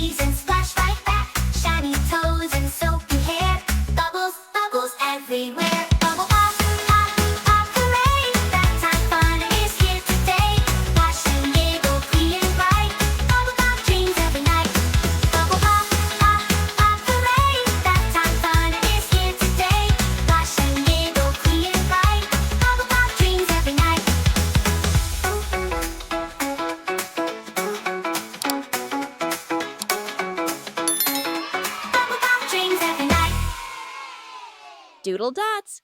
knees and splash right back. Shiny toes and soapy hair. Bubbles, bubbles everywhere. Bubble pop, pop, pop, hooray! That time fun is here today. Wash and giggle, clean and bright. Bubble pop dreams every night. Bubble pop, pop, pop, hooray! That time fun is here today. Wash and giggle, clean and bright. Bubble pop dreams every night. Bubble pop dreams every night. Doodle dots.